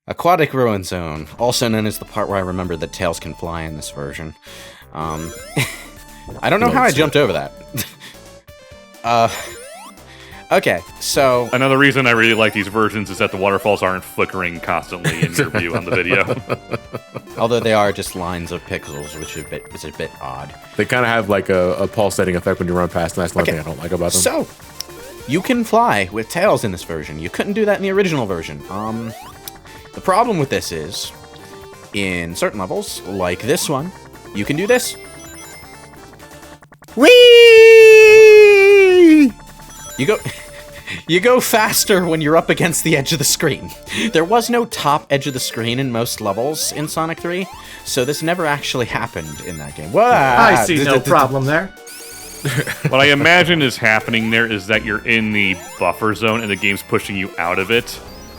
Aquatic Ruin Zone, also known as the part where I remember that Tails can fly in this version. I don't know how I jumped over that. Okay, so... Another reason I really like these versions is that the waterfalls aren't flickering constantly in your view on the video. Although they are just lines of pixels, which is a bit odd. They kind of have like a pulsating effect when you run past, and that's one thing I don't like about them. So, you can fly with Tails in this version. You couldn't do that in the original version. The problem with this is, in certain levels, like this one, you can do this. Whee! You go faster when you're up against the edge of the screen. There was no top edge of the screen in most levels in Sonic 3, so this never actually happened in that game. I see no problem there. What I imagine is happening there is that you're in the buffer zone and the game's pushing you out of it,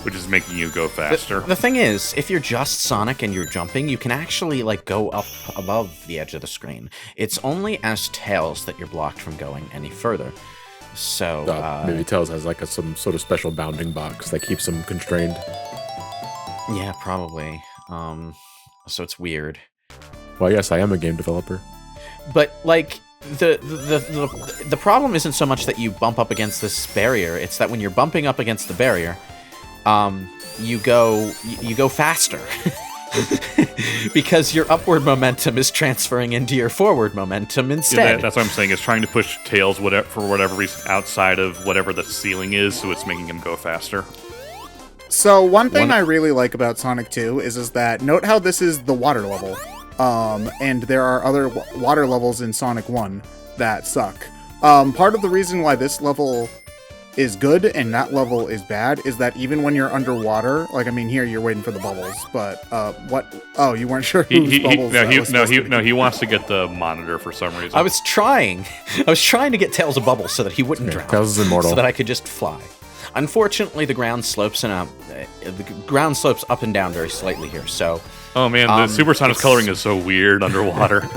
which is making you go faster. The thing is, if you're just Sonic and you're jumping, you can actually like go up above the edge of the screen. It's only as Tails that you're blocked from going any further. So maybe Tails has like some sort of special bounding box that keeps him constrained. Yeah, probably. So it's weird. Well, yes, I am a game developer. But like the problem isn't so much that you bump up against this barrier. It's that when you're bumping up against the barrier, you go faster. Because your upward momentum is transferring into your forward momentum instead. Yeah, that's what I'm saying, is trying to push Tails for whatever reason outside of whatever the ceiling is, so it's making him go faster. So one thing I really like about Sonic 2 is that, note how this is the water level. And there are other water levels in Sonic 1 that suck. Part of the reason why this level is good and that level is bad is that even when you're underwater, like, I mean, here you're waiting for the bubbles, but what? Oh, you weren't sure whose bubbles? He wants to get the monitor for some reason. I was trying to get Tails a bubble so that he wouldn't drown. Tails is immortal. So that I could just fly. Unfortunately, the ground slopes up and down very slightly here. So, oh man, the Supersonic coloring is so weird underwater.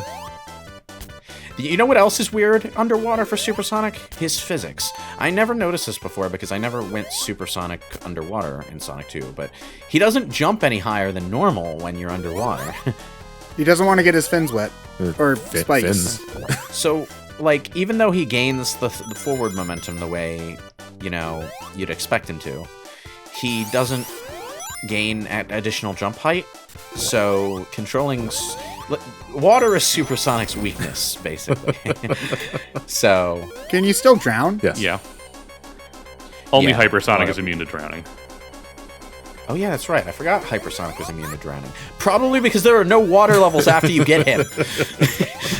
You know what else is weird underwater for Supersonic? His physics. I never noticed this before because I never went Supersonic underwater in Sonic 2, but he doesn't jump any higher than normal when you're underwater. He doesn't want to get his fins wet. Or spikes. So, like, even though he gains the forward momentum the way, you know, you'd expect him to, he doesn't gain additional jump height, so controlling... Water is Supersonic's weakness, basically. So... Can you still drown? Yes. Yeah. Only Hypersonic is immune to drowning. Oh yeah, that's right. I forgot Hypersonic was immune to drowning. Probably because there are no water levels after you get him.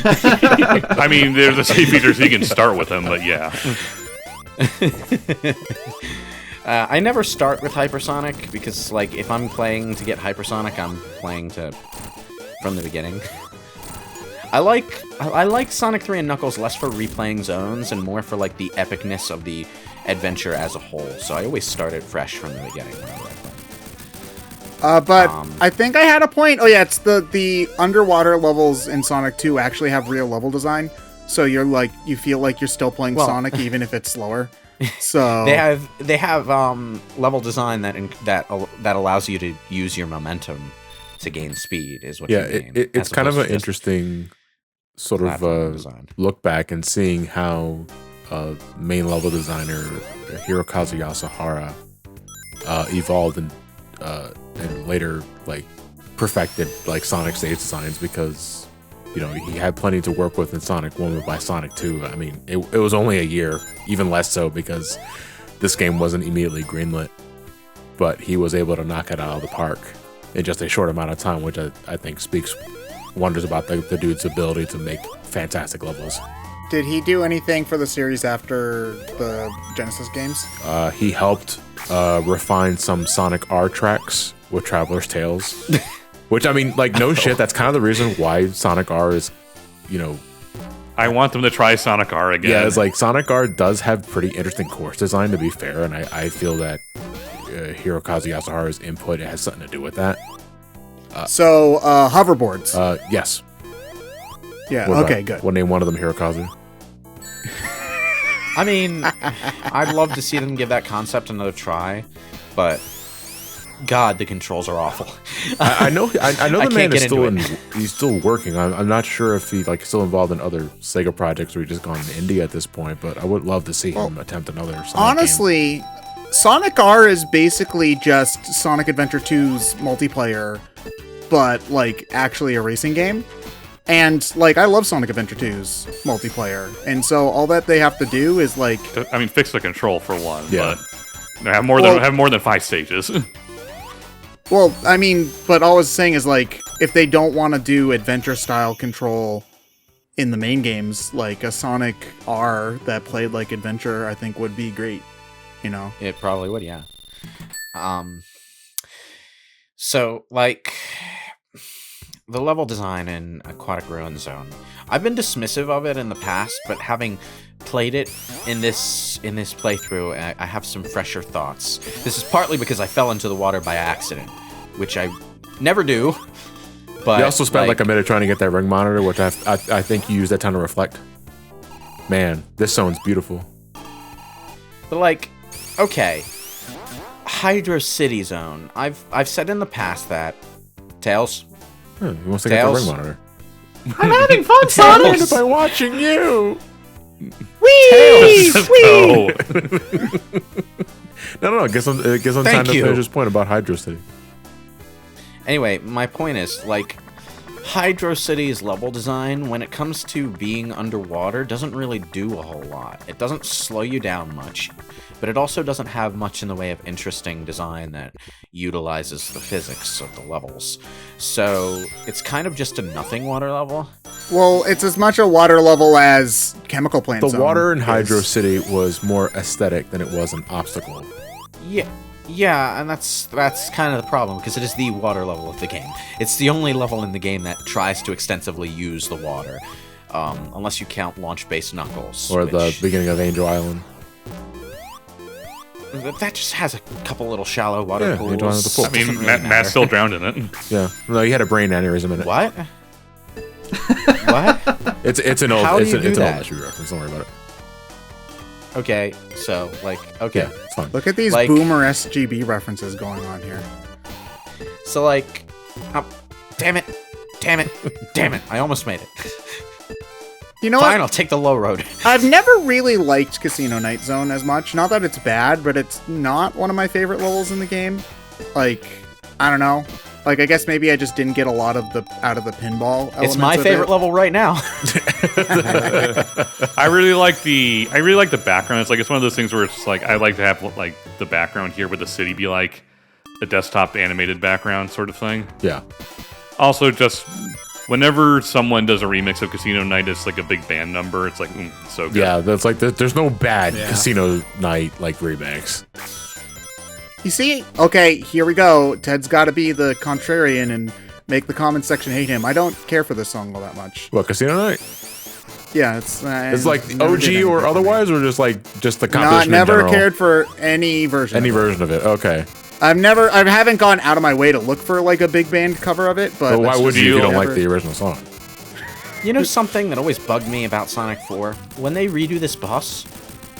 I mean, there's a safe feature so you can start with him, but yeah. I never start with Hypersonic because, like, if I'm playing to get Hypersonic, I'm playing from the beginning. I like Sonic 3 and Knuckles less for replaying zones and more for, like, the epicness of the adventure as a whole. So I always start it fresh from the beginning whenever I play. But I think I had a point. Oh yeah, it's the underwater levels in Sonic 2 actually have real level design. So you feel like you're still playing Sonic even if it's slower. So they have level design that allows you to use your momentum to gain speed is what you mean. It's kind of an interesting sort of look back and seeing how main level designer Hirokazu Yasuhara evolved and later like perfected like Sonic stage designs, because you know he had plenty to work with in Sonic 1, but by Sonic 2, I mean it was only a year, even less so because this game wasn't immediately greenlit, but he was able to knock it out of the park in just a short amount of time, which I think speaks wonders about the dude's ability to make fantastic levels. Did he do anything for the series after the Genesis games? He helped refine some Sonic R tracks with Traveler's Tales, which, I mean, like, no shit, that's kind of the reason why Sonic R is, you know... I want them to try Sonic R again. Yeah, it's like Sonic R does have pretty interesting course design, to be fair, and I feel that Hirokazu Yasuhara's input has something to do with that. So, hoverboards. Yes. Yeah, okay, good. We'll name one of them Hirokazu. I mean, I'd love to see them give that concept another try, but God, the controls are awful. I know the man is still he's still working. I'm not sure if he like still involved in other Sega projects or he's just gone to India at this point, but I would love to see him attempt another Sonic honestly game. Sonic R is basically just Sonic Adventure 2's multiplayer, but like actually a racing game. And like I love Sonic Adventure 2's multiplayer, and so all that they have to do is like, I mean, fix the control for one, Yeah. but have more than 5 stages. well, I mean, but all I was saying is like, if they don't want to do adventure style control in the main games, like a Sonic R that played like adventure, I think would be great. You know, It probably would, yeah. So like the level design in Aquatic Ruin Zone, I've been dismissive of it in the past, but having played it in this playthrough, I have some fresher thoughts. This is partly because I fell into the water by accident, which I never do. But you also spent like a minute trying to get that ring monitor, which I think you used that time to reflect. Man, this zone's beautiful. But like, okay, Hydrocity Zone. I've said in the past that Tails. He wants to get the ring Tails. monitor. I'm having fun, Sonic. Tails. By watching you. Whee! Let's Whee! go. No. Get some time Thank to you. finish this point about Hydrocity. Anyway, my point is, like, Hydrocity's level design, when it comes to being underwater, doesn't really do a whole lot. It doesn't slow you down much, but it also doesn't have much in the way of interesting design that utilizes the physics of the levels. So, it's kind of just a nothing water level. Well, it's as much a water level as Chemical Plant The Zone water in is. Hydrocity was more aesthetic than it was an obstacle. Yeah, and that's kind of the problem, because it is the water level of the game. It's the only level in the game that tries to extensively use the water, unless you count launch-based Knuckles. Or the which- beginning of Angel Island. That just has a couple little shallow water Yeah, pools. Angel Island's a pool. I mean, Doesn't really Matt's matter. still drowned in it. Yeah. No, he had a brain aneurysm in it. What? What? It's an old How do it's you an do old that? history reference. Don't worry about it. Okay, so, like, okay. Yeah, it's fine. Look at these Like- boomer SGB references going on here. So, like, damn it. I almost made it. You know Fine, what? I'll take the low road. I've never really liked Casino Night Zone as much. Not that it's bad, but it's not one of my favorite levels in the game. Like, I don't know. Like, I guess maybe I just didn't get a lot of out of the pinball elements It's my of favorite it. level right now. I really like the background. It's one of those things where it's like I like to have like the background here with the city be like a desktop animated background sort of thing. Yeah. Also, just whenever someone does a remix of Casino Night, it's like a big band number. It's like so good. Yeah, that's like there's no bad Yeah. Casino Night like remix. You see? Okay, here we go. Ted's got to be the contrarian and make the comment section hate him. I don't care for this song all that much. What, Casino Night? Yeah, it's Like never OG did anything or for me. otherwise, or just the Not competition never in general? cared for any version. Any of it. version of it. Okay. I haven't gone out of my way to look for like a big band cover of it, but But why that's would just you if you don't never- like the original song? You know something that always bugged me about Sonic 4? When they redo this boss,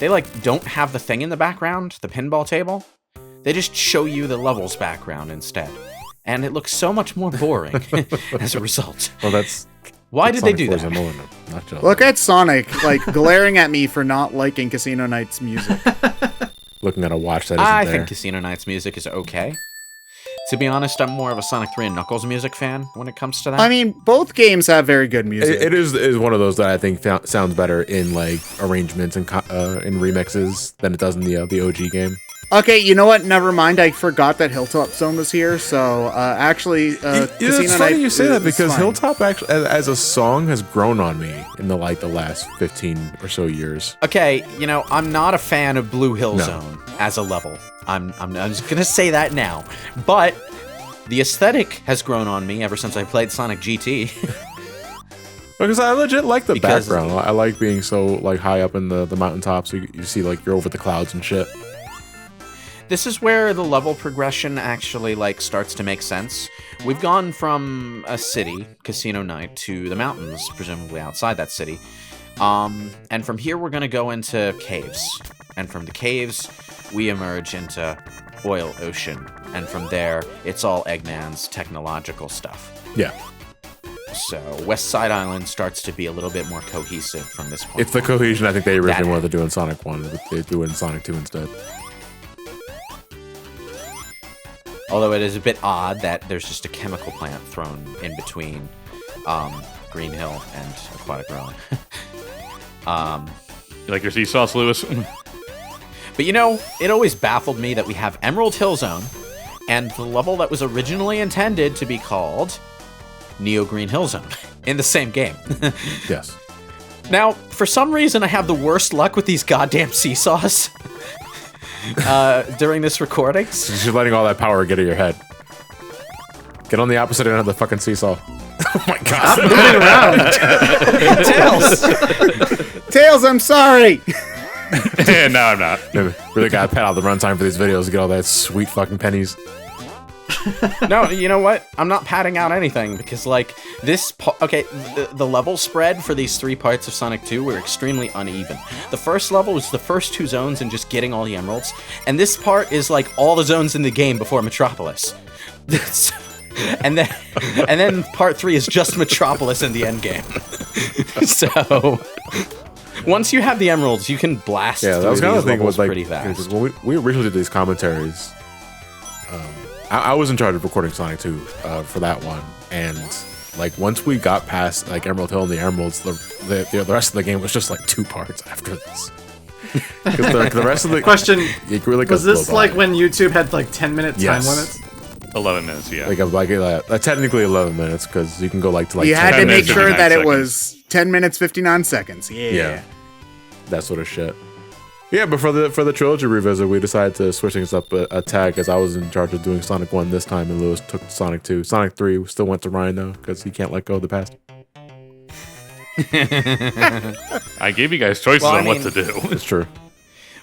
they like don't have the thing in the background, the pinball table. They just show you the level's background instead. And it looks so much more boring as a result. Well, that's Why that's did they Sonic do 4's that? MMO, not just Look at Sonic like glaring at me for not liking Casino Night's music. looking at a watch that isn't I there. think Casino Night's music is okay. To be honest, I'm more of a Sonic 3 and Knuckles music fan when it comes to that. I mean, both games have very good music. It is one of those that I think sounds better in like arrangements and in remixes than it does in the OG game. Okay, you know what? Never mind. I forgot that Hilltop Zone was here. So actually, Casino It's Night funny you say that is because fine. Hilltop actually, as a song, has grown on me in the last 15 or so years. Okay, you know, I'm not a fan of Blue Hill No. Zone as a level. I'm just gonna say that now. But the aesthetic has grown on me ever since I played Sonic GT. Because I legit like the Because- background. I like being so like high up in the mountaintops, so you see like you're over the clouds and shit. This is where the level progression actually like starts to make sense. We've gone from a city, Casino Night, to the mountains, presumably outside that city. And from here we're gonna go into caves. And from the caves, we emerge into oil ocean, and from there, it's all Eggman's technological stuff. Yeah. So West Side Island starts to be a little bit more cohesive from this point. It's the cohesion I think they originally wanted to do in Sonic 1, but they do it in Sonic 2 instead. Although it is a bit odd that there's just a chemical plant thrown in between Green Hill and Aquatic Realm. You like your sea sauce, Lewis? But you know, it always baffled me that we have Emerald Hill Zone and the level that was originally intended to be called Neo Green Hill Zone in the same game. Yes. Now, for some reason, I have the worst luck with these goddamn seesaws during this recording. You're letting all that power get in your head. Get on the opposite end of the fucking seesaw. Oh my god. Moving around. Tails, I'm sorry. No, I'm not. Really gotta pad out the runtime for these videos to get all that sweet fucking pennies. No, you know what? I'm not padding out anything because, like, the level spread for these 3 parts of Sonic 2 were extremely uneven. The first level was the first 2 zones and just getting all the emeralds, and this part is like all the zones in the game before Metropolis. and then part 3 is just Metropolis in the end game. So once you have the emeralds, you can blast. Yeah, that was kind of the thing was like pretty fast. When we originally did these commentaries. I was in charge of recording Sonic 2 for that one, and like once we got past like Emerald Hill and the Emeralds, the rest of the game was just like 2 parts after this. Because the rest of the question it really was this like when YouTube had like 10-minute time limits? 11 minutes, yeah. Like technically 11 minutes because you can go like to like. You 10 had to make minutes. sure that it 59 was 10 minutes 59 seconds. Yeah. That sort of shit. Yeah, but for the trilogy revisit, we decided to switch things up a tad because I was in charge of doing Sonic 1 this time, and Lewis took Sonic 2. Sonic 3 still went to Ryan, though, because he can't let go of the past. I gave you guys choices on what to do. It's true.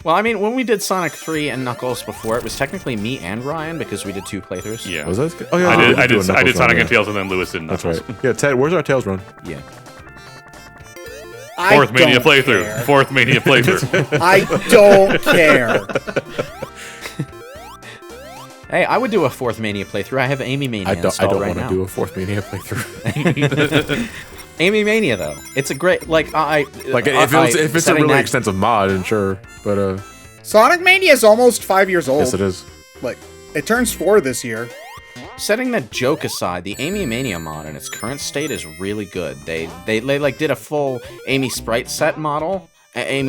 Well, I mean, when we did Sonic 3 and Knuckles before, it was technically me and Ryan because we did 2 playthroughs. Yeah. Was that? Oh, yeah. I did Sonic run, and Tails, and then Lewis did That's Knuckles. right. Yeah, Ted, where's our Tails run? Yeah. Fourth Mania playthrough. Fourth Mania playthrough. I don't care. Hey, I would do a 4th Mania playthrough. I have Amy Mania installed right now. I don't want to do a 4th Mania playthrough. Amy Mania, though. It's a great, if it's a really extensive mod, then sure. But Sonic Mania is almost 5 years old. yes, it is. Like, it turns 4 this year. Setting that joke aside, the Amy Mania mod in its current state is really good. They like did a full Amy sprite set model. A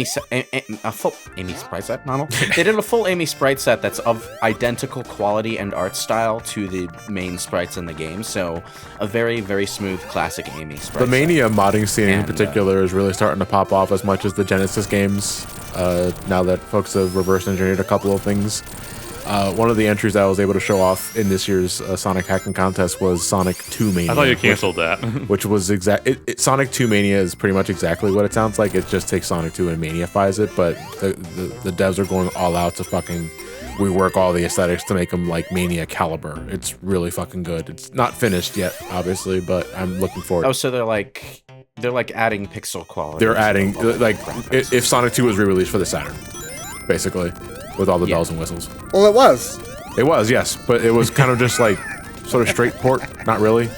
full Amy sprite set model. They did a full Amy sprite set that's of identical quality and art style to the main sprites in the game. So a very, very smooth classic Amy sprite. The Mania modding scene in And, particular is really starting to pop off as much as the Genesis games. Now that folks have reverse engineered a couple of things. One of the entries that I was able to show off in this year's Sonic Hacking Contest was Sonic 2 Mania. I thought you canceled that. Which was Sonic 2 Mania is pretty much exactly what it sounds like. It just takes Sonic 2 and Maniafies it, but the devs are going all out to fucking rework all the aesthetics to make them like Mania caliber. It's really fucking good. It's not finished yet, obviously, but I'm looking forward. Oh, so they're like adding pixel quality. They're adding if Sonic 2 was re-released for the Saturn, basically. With all the bells and whistles. Well, it was. It was, yes, but it was kind of just like sort of straight port. Not really.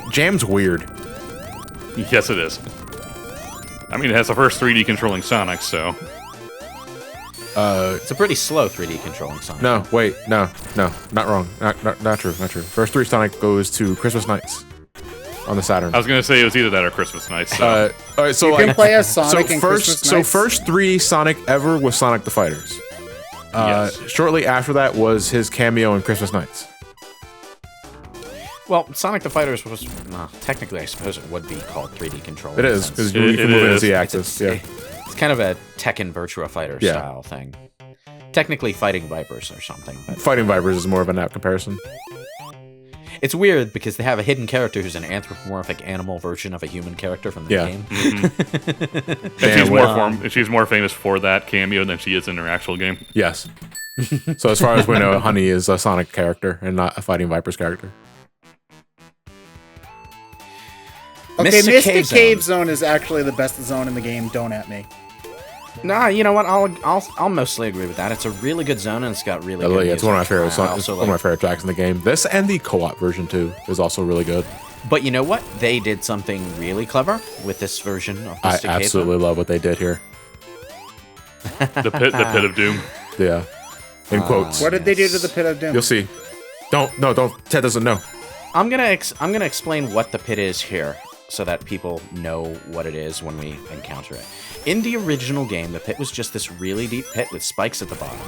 Jam's weird. Yes, it is. I mean, it has the first 3D controlling Sonic, so. It's a pretty slow 3D controlling Sonic. No, wait, no, not wrong. Not true. First 3 Sonic goes to Christmas Nights on the Saturn. I was gonna say it was either that or Christmas Nights. So. All right, so you can play as Sonic in Christmas Nights. So first 3 Sonic ever was Sonic the Fighters. Yes. Shortly after that was his cameo in Christmas Nights. Well, Sonic the Fighters was technically, I suppose it would be called 3D control. It is because you can move it as the axis. Yeah, it's kind of a Tekken Virtua Fighter style thing. Technically, Fighting Vipers or something. But Fighting Vipers is more of an apt comparison. It's weird because they have a hidden character who's an anthropomorphic animal version of a human character from the game. Mm-hmm. And she's more famous for that cameo than she is in her actual game. Yes. So as far as we know, Honey is a Sonic character and not a Fighting Vipers character. Okay, Mystic Cave Zone is actually the best zone in the game. Don't at me. Nah, you know what? I'll mostly agree with that. It's a really good zone, and it's got really good music. It's one of my favorite I songs. also It's one of my favorite tracks in the game. This and the co-op version too is also really good. But you know what? They did something really clever with this version of the I Cicada. absolutely love what they did here. The pit of doom. Yeah. In quotes. What did they do to the Pit of Doom? You'll see. Don't. Ted doesn't know. I'm gonna explain what the pit is here, so that people know what it is when we encounter it. In the original game, the pit was just this really deep pit with spikes at the bottom.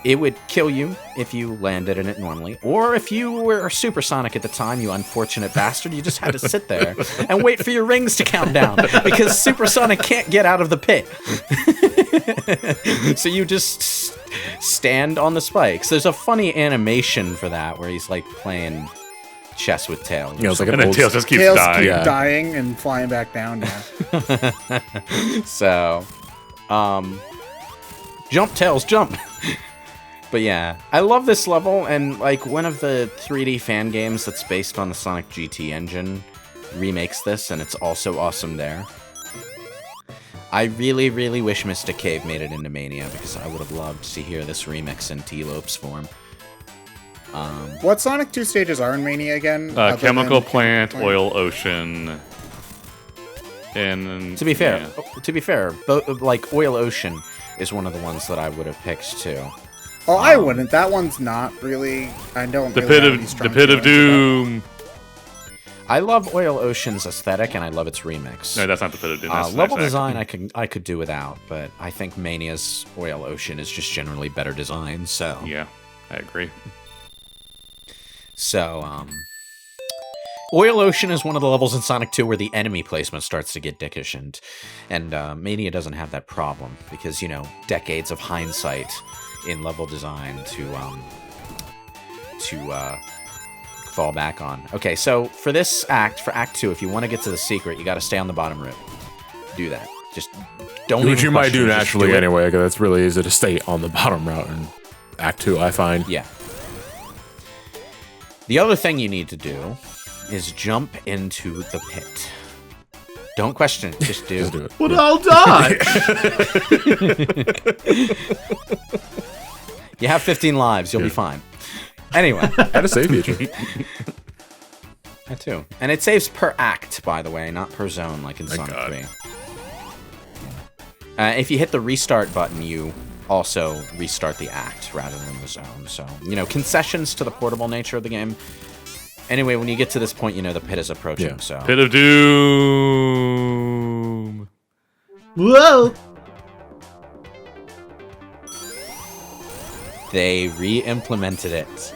It would kill you if you landed in it normally, or if you were supersonic at the time, you unfortunate bastard, you just had to sit there and wait for your rings to count down, because supersonic can't get out of the pit. So you just stand on the spikes. There's a funny animation for that, where he's like playing chess with Tails. It's like And then Tails just keeps Tails dying. keep Yeah. dying and flying back down. Yeah. So, jump, Tails, jump! But yeah, I love this level, and like one of the 3D fan games that's based on the Sonic GT engine remakes this, and it's also awesome there. I really, really wish Mystic Cave made it into Mania, because I would have loved to hear this remix in T-Lope's form. What Sonic 2 stages are in Mania again? other Chemical than plant, oil ocean, and To be fair, yeah. like Oil Ocean is one of the ones that I would have picked too. Oh, I wouldn't. That one's not really. I don't. The really have any pit strong of feelings about- doom. I love Oil Ocean's aesthetic, and I love its remix. No, that's not the pit of doom. That's Level that's design I could do without, but I think Mania's Oil Ocean is just generally better designed. So Yeah, I agree. So, Oil Ocean is one of the levels in Sonic 2 where the enemy placement starts to get dickish, and Mania doesn't have that problem, because, you know, decades of hindsight in level design to fall back on. Okay, so for this act, for Act 2, if you want to get to the secret, you got to stay on the bottom route. Do that. Just don't Which even you might question do it, just naturally do it. anyway, because it's really easy to stay on the bottom route in Act 2, I find. Yeah. The other thing you need to do is jump into the pit. Don't question it, just do. Just do it. But I'll die. You have 15 lives, you'll be fine. Anyway. Had a save feature. That too. And it saves per act, by the way, not per zone like in Sonic 3. If you hit the restart button, you also restart the act rather than the zone. So, you know, concessions to the portable nature of the game. Anyway, when you get to this point, you know the pit is approaching, Yeah. so... Pit of doom. Whoa. They re-implemented it.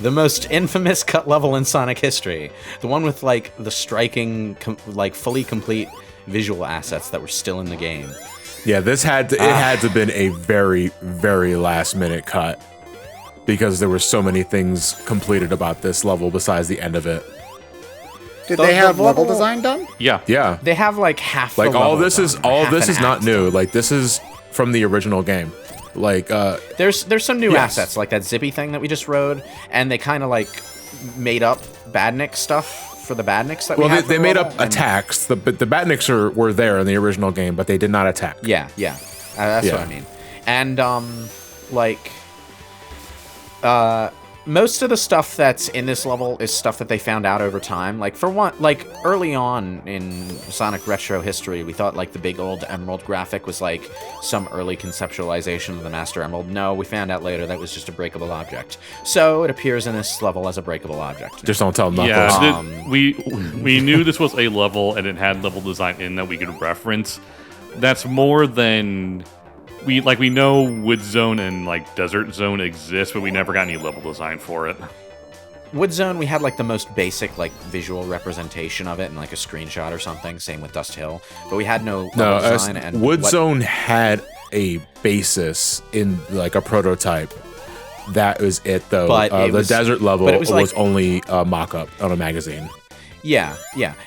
The most infamous cut level in Sonic history. The one with, like, the striking, fully complete visual assets that were still in the game. Yeah, this had to have been a very, very last minute cut, because there were so many things completed about this level besides the end of it. Did The- they have the level level- design done? Yeah. Yeah, They have, like, half like the all level this is done, or half an not act new. done. Like this is from the original game. Like There's some new Yes. assets, like that Zippy thing that we just rode, and they kind of, like, made up Badnik stuff for the Badniks that we well, had for they the made level, up and- attacks. The Batniks were there in the original game, but they did not attack. Yeah, that's Yeah. what I mean. And most of the stuff that's in this level is stuff that they found out over time. Like, for one, like, early on in Sonic Retro history, we thought, like, the big old Emerald graphic was, like, some early conceptualization of the Master Emerald. No, we found out later that was just a breakable object. So it appears in this level as a breakable object. Just don't tell Knuckles. Yeah, we knew this was a level and it had level design in that we could reference. That's more than we know Wood Zone and like Desert Zone exist, but we never got any level design for it. Wood Zone, we had, like, the most basic, like, visual representation of it in, like, a screenshot or something. Same with Dust Hill. But we had no level design. And Wood what- Zone had a basis in like a prototype. That was it, though. But it the was- desert level but it was was like- only a mock-up on a magazine. Yeah.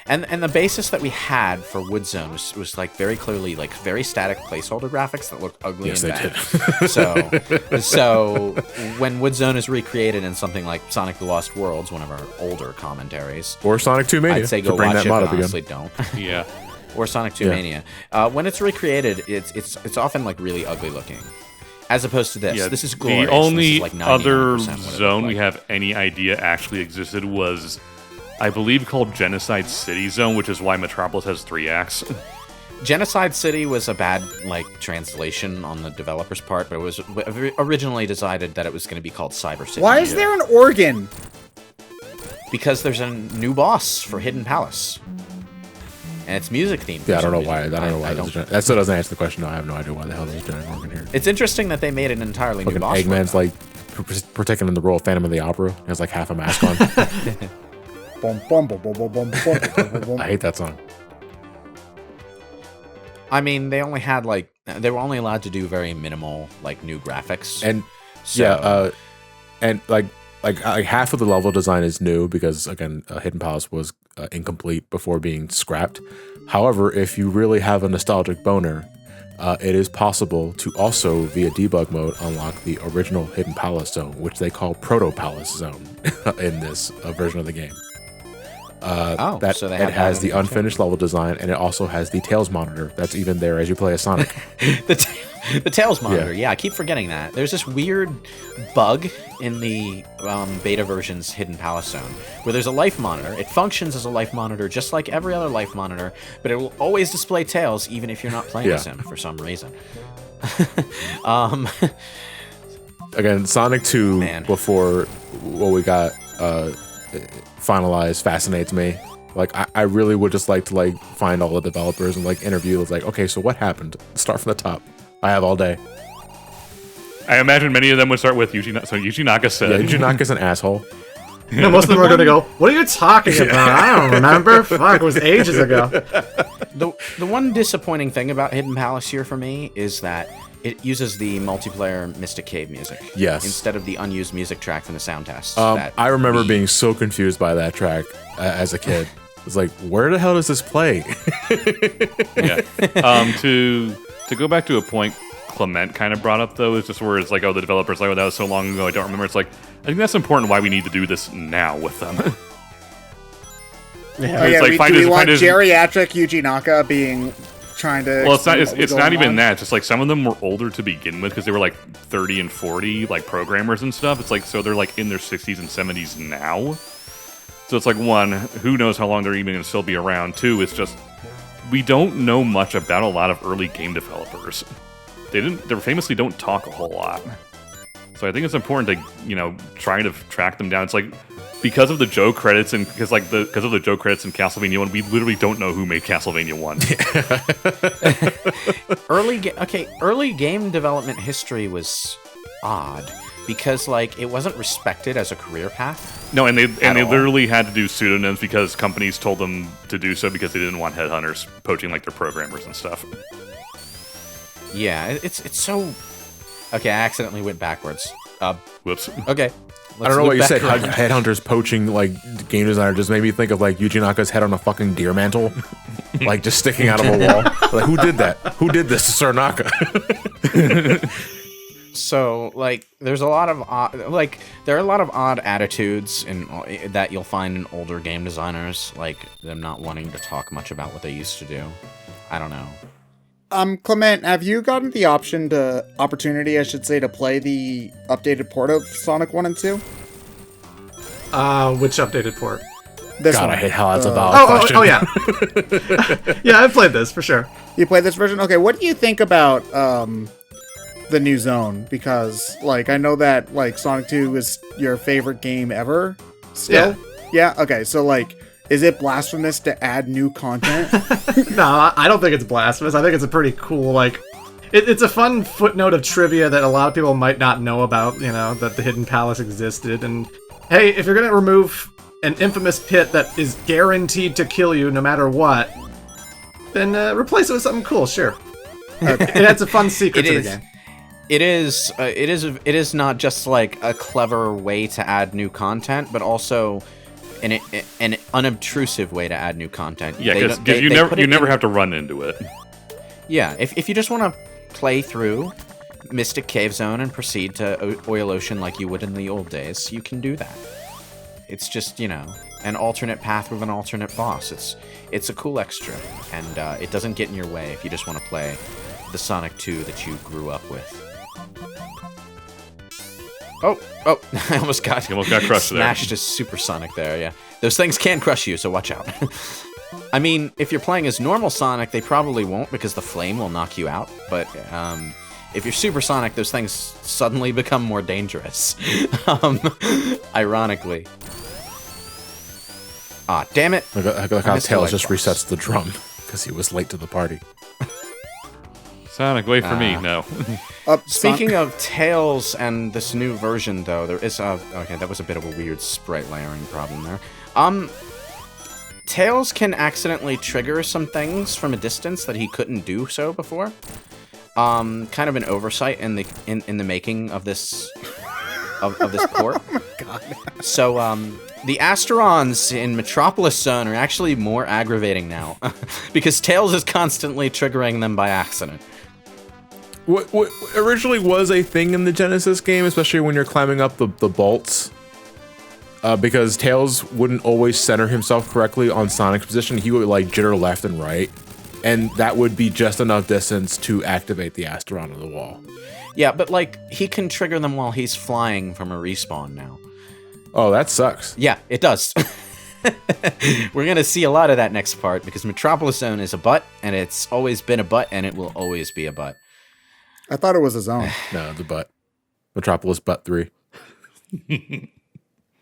And the basis that we had for Wood Zone was like very clearly like very static placeholder graphics that look ugly Yes, and they bad. So when Wood Zone is recreated in something like Sonic the Lost Worlds, one of our older commentaries, Or Sonic 2 Mania. I'd say to go bring watch that it, mod but up again. honestly don't. Yeah. or Sonic 2 Mania. When it's recreated, it's often like really ugly looking. As opposed to this. Yeah, this is glorious. the only like other zone we have any idea actually existed was, I believe, called Genocide City Zone, which is why Metropolis has 3 acts. Genocide City was a bad like translation on the developer's part, but it was originally decided that it was going to be called Cyber City. Why is there an organ? Because there's a new boss for Hidden Palace. And it's music themed. Yeah, I don't know why. That still doesn't answer the question. No, I have no idea why the hell there's a giant organ here. It's interesting that they made an entirely new boss. Eggman's like protecting in the role of Phantom of the Opera. He has like half a mask on. I hate that song. I mean, they were only allowed to do very minimal like new graphics. And so, and like half of the level design is new because again, Hidden Palace was incomplete before being scrapped. However, if you really have a nostalgic boner, it is possible to also via debug mode unlock the original Hidden Palace zone, which they call Proto Palace zone in this version of the game. So it has the unfinished level design, and it also has the Tails monitor that's even there as you play as Sonic. the Tails monitor, yeah, I keep forgetting that. There's this weird bug in the beta version's Hidden Palace zone, where there's a life monitor. It functions as a life monitor just like every other life monitor, but it will always display Tails even if you're not playing as him for some reason. Again, Sonic 2, before what we got finalized, fascinates me. Like, I really would just like to like find all the developers and like interview. It's like, okay, so what happened? Start from the top. I have all day. I imagine many of them would start with Yuji. So Yuji Naka said, "Yeah, Yuji Naka's an asshole." No, most of them are going to go, "What are you talking about? I don't remember. Fuck, it was ages ago." The one disappointing thing about Hidden Palace here for me is that it uses the multiplayer Mystic Cave music. Yes. Instead of the unused music track from the sound test. I remember being so confused by that track as a kid. It's like, where the hell does this play? Yeah. To go back to a point Clement kind of brought up, though, is just where it's like, oh, the developer's like, oh, that was so long ago, I don't remember. It's like, I think that's important why we need to do this now with them. Yeah. Do we want geriatric Yuji Naka being trying to... Well, it's not even that. It's just like some of them were older to begin with because they were like 30 and 40, like programmers and stuff. It's like, so they're like in their 60s and 70s now. So it's like, one, who knows how long they're even going to still be around. Two, it's just, we don't know much about a lot of early game developers. They famously don't talk a whole lot. So I think it's important to, try to track them down. It's like, because of the Joe credits and because of the Joe credits in Castlevania 1, we literally don't know who made Castlevania 1. Early game development history was odd because it wasn't respected as a career path. No, and they literally had to do pseudonyms because companies told them to do so because they didn't want headhunters poaching their programmers and stuff. Yeah, it's so... Okay, I accidentally went backwards. Whoops. Okay. I don't know what you said. Headhunters poaching game designer just made me think of Yuji Naka's head on a fucking deer mantle, just sticking out of a wall. Like, who did that? Who did this to Sir Naka? So there's a lot of there are a lot of odd attitudes that you'll find in older game designers, like them not wanting to talk much about what they used to do. I don't know. Clement, have you gotten the opportunity, I should say, to play the updated port of Sonic 1 and 2? Which updated port? This God, one. I hate how that's a valid question. Oh, yeah. Yeah, I've played this, for sure. You played this version? Okay, what do you think about the new zone? Because, I know that, Sonic 2 is your favorite game ever, still? Yeah? Okay, so, is it blasphemous to add new content? No, I don't think it's blasphemous. I think it's a pretty cool, it's a fun footnote of trivia that a lot of people might not know about, that the Hidden Palace existed. And, hey, if you're going to remove an infamous pit that is guaranteed to kill you no matter what, then replace it with something cool, sure. It adds a fun secret to the game. It is not just, a clever way to add new content, but also... an unobtrusive way to add new content. Yeah, because you never have to run into it. Yeah, if you just want to play through Mystic Cave Zone and proceed to Oil Ocean like you would in the old days, you can do that. It's just, you know, an alternate path with an alternate boss. It's a cool extra, and it doesn't get in your way if you just want to play the Sonic 2 that you grew up with. Oh, I almost got crushed smashed as Super Sonic there, yeah. Those things can crush you, so watch out. I mean, if you're playing as normal Sonic, they probably won't because the flame will knock you out, but if you're Super Sonic, those things suddenly become more dangerous. Ironically. Ah, damn it. Look how Tails just resets the drum because he was late to the party. Sonic, wait for me. No. Speaking of Tails and this new version, though, there is okay, that was a bit of a weird sprite layering problem there. Tails can accidentally trigger some things from a distance that he couldn't do so before. Kind of an oversight in the making of this of this port. Oh my god. So the Asterons in Metropolis Zone are actually more aggravating now because Tails is constantly triggering them by accident. What originally was a thing in the Genesis game, especially when you're climbing up the bolts, because Tails wouldn't always center himself correctly on Sonic's position. He would like jitter left and right, and that would be just enough distance to activate the Asteron on the wall. Yeah, but like he can trigger them while he's flying from a respawn now. Oh, that sucks. Yeah, it does. We're gonna see a lot of that next part because Metropolis Zone is a butt, and it's always been a butt, and it will always be a butt. I thought it was a zone. No, the butt. Metropolis butt 3.